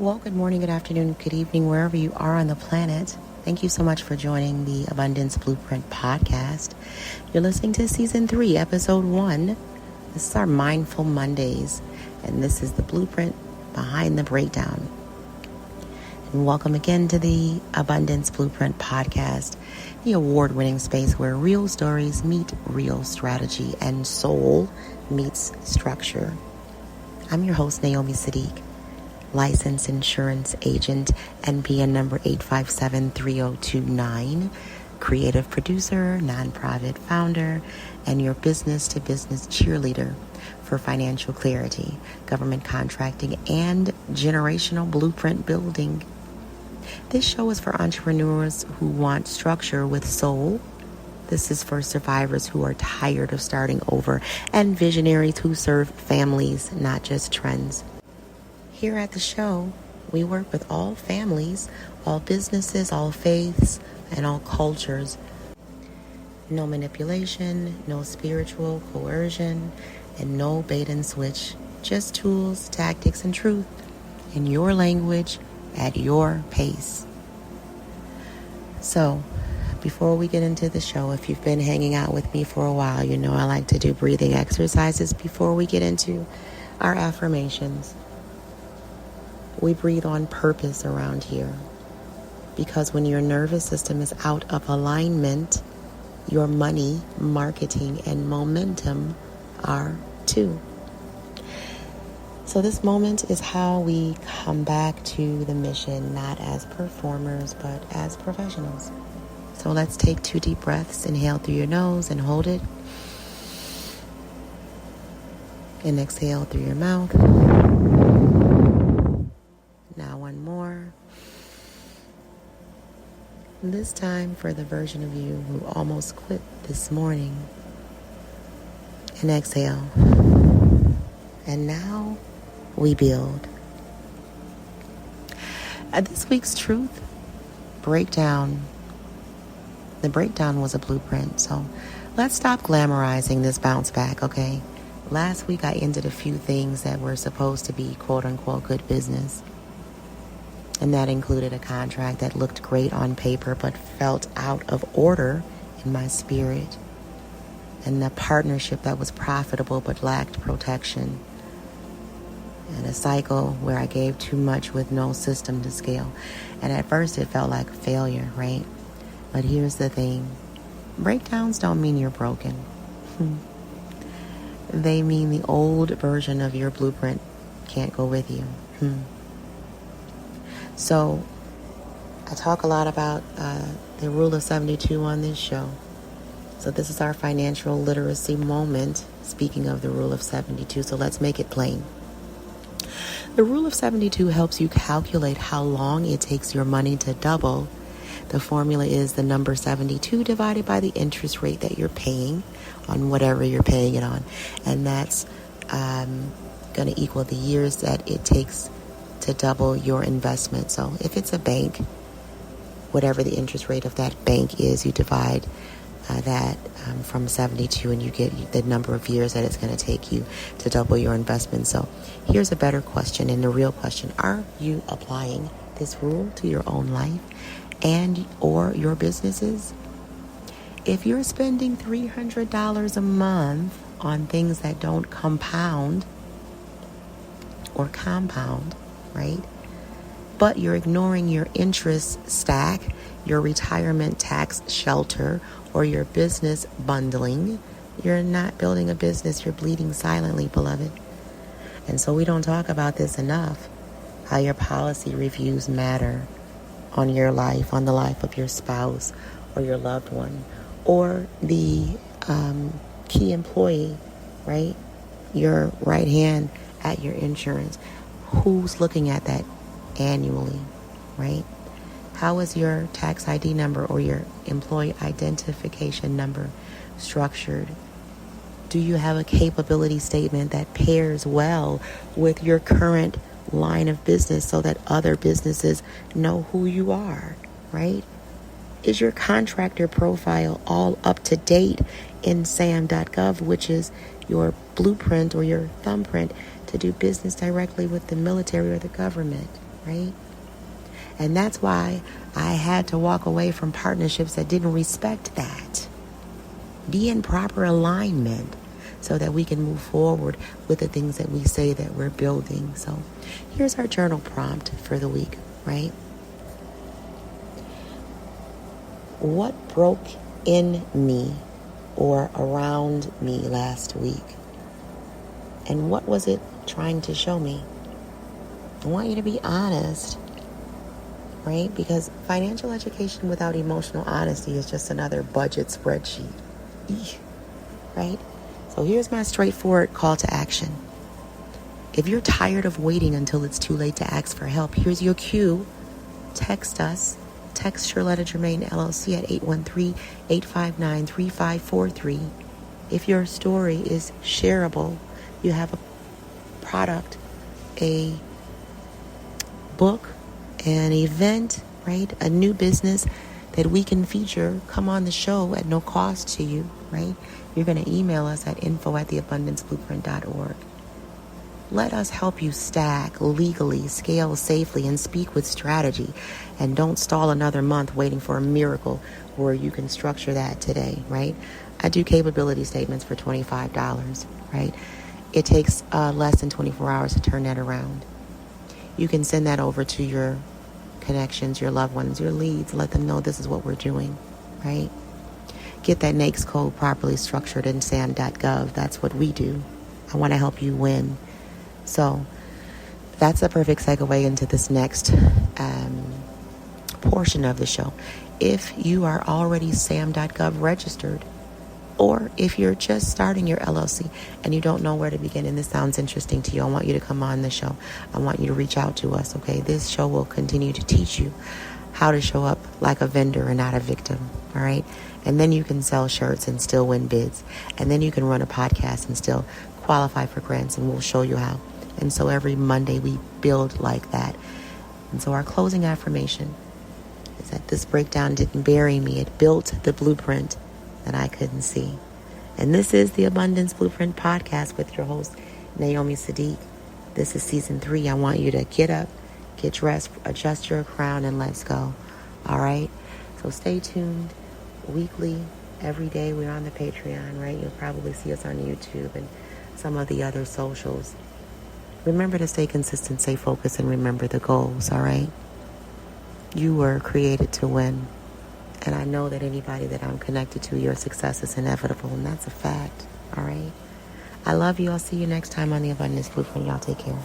Well, good morning, good afternoon, good evening, wherever you are on the planet. Thank you so much for joining the Abundance Blueprint podcast. You're listening to Season 3, Episode 1. This is our Mindful Mondays, and this is the blueprint behind the breakdown. And welcome again to the Abundance Blueprint podcast, the award-winning space where real stories meet real strategy and soul meets structure. I'm your host, Naomi Saadiq, licensed insurance agent, NPN number 8573029, creative producer, nonprofit founder, and your business-to-business cheerleader for financial clarity, government contracting, and generational blueprint building. This show is for entrepreneurs who want structure with soul. This is for survivors who are tired of starting over, and visionaries who serve families, not just trends. Here at the show, we work with all families, all businesses, all faiths, and all cultures. No manipulation, no spiritual coercion, and no bait and switch. Just tools, tactics, and truth in your language at your pace. So, before we get into the show, if you've been hanging out with me for a while, you know I like to do breathing exercises before we get into our affirmations. We breathe on purpose around here because when your nervous system is out of alignment, your money, marketing, and momentum are too. So this moment is how we come back to the mission, not as performers, but as professionals. So let's take 2 deep breaths. Inhale through your nose and hold it. And exhale through your mouth. Now one more. This time for the version of you who almost quit this morning. And exhale. And now we build. This week's truth breakdown. The breakdown was a blueprint. So let's stop glamorizing this bounce back, okay? Last week I ended a few things that were supposed to be quote unquote good business. And that included a contract that looked great on paper but felt out of order in my spirit. And a partnership that was profitable but lacked protection. And a cycle where I gave too much with no system to scale. And at first it felt like failure, right? But here's the thing. Breakdowns don't mean you're broken. They mean the old version of your blueprint can't go with you. So, I talk a lot about the rule of 72 on this show. So this is our financial literacy moment, speaking of the rule of 72. So let's make it plain. The rule of 72 helps you calculate how long it takes your money to double. The formula is the number 72 divided by the interest rate that you're paying on whatever you're paying it on. And that's going to equal the years that it takes to double your investment. So if it's a bank, whatever the interest rate of that bank is, you divide that from 72 and you get the number of years that it's going to take you to double your investment. So here's a better question, and the real question. Are you applying this rule to your own life and or your businesses? If you're spending $300 a month on things that don't compound, right? But you're ignoring your interest stack, your retirement tax shelter, or your business bundling. You're not building a business, you're bleeding silently, beloved. And so we don't talk about this enough, how your policy reviews matter on your life, on the life of your spouse or your loved one, or the key employee, right? Your right hand at your insurance. Who's looking at that annually, right? How is your tax ID number or your employee identification number structured? Do you have a capability statement that pairs well with your current line of business so that other businesses know who you are, right? Is your contractor profile all up to date in sam.gov, which is your blueprint or your thumbprint to do business directly with the military or the government? right? And that's why I had to walk away from partnerships that didn't respect that. Be in proper alignment so that we can move forward with the things that we say that we're building. So here's our journal prompt for the week, right? What broke in me or around me last week? And what was it trying to show me? I want you to be honest, right? Because financial education without emotional honesty is just another budget spreadsheet, right? So here's my straightforward call to action. If you're tired of waiting until it's too late to ask for help, here's your cue. Text us. Text Charlotta Germain LLC at 813-859-3543. If your story is shareable, you have a product, a book, an event, right? A new business that we can feature, come on the show at no cost to you, right? You're going to email us at info@theabundanceblueprint.org. Let us help you stack legally, scale safely, and speak with strategy. And don't stall another month waiting for a miracle where you can structure that today, right? I do capability statements for $25, right? It takes less than 24 hours to turn that around. You can send that over to your connections, your loved ones, your leads. Let them know this is what we're doing, right? Get that NAICS code properly structured in SAM.gov. That's what we do. I want to help you win. So that's a perfect segue into this next portion of the show. If you are already SAM.gov registered, or if you're just starting your LLC and you don't know where to begin and this sounds interesting to you, I want you to come on the show. I want you to reach out to us, okay? This show will continue to teach you how to show up like a vendor and not a victim, all right? And then you can sell shirts and still win bids. And then you can run a podcast and still qualify for grants, and we'll show you how. And so every Monday we build like that. And so our closing affirmation is that this breakdown didn't bury me. It built the blueprint that I couldn't see. And this is the Abundance Blueprint Podcast with your host, Naomi Saadiq. This is season 3. I want you to get up, get dressed, adjust your crown, and let's go. All right? So stay tuned. Weekly, every day, we're on the Patreon, right? You'll probably see us on YouTube and some of the other socials. Remember to stay consistent, stay focused, and remember the goals, all right? You were created to win. And I know that anybody that I'm connected to, your success is inevitable, and that's a fact, all right? I love you. I'll see you next time on the Abundance Blueprint. Y'all take care.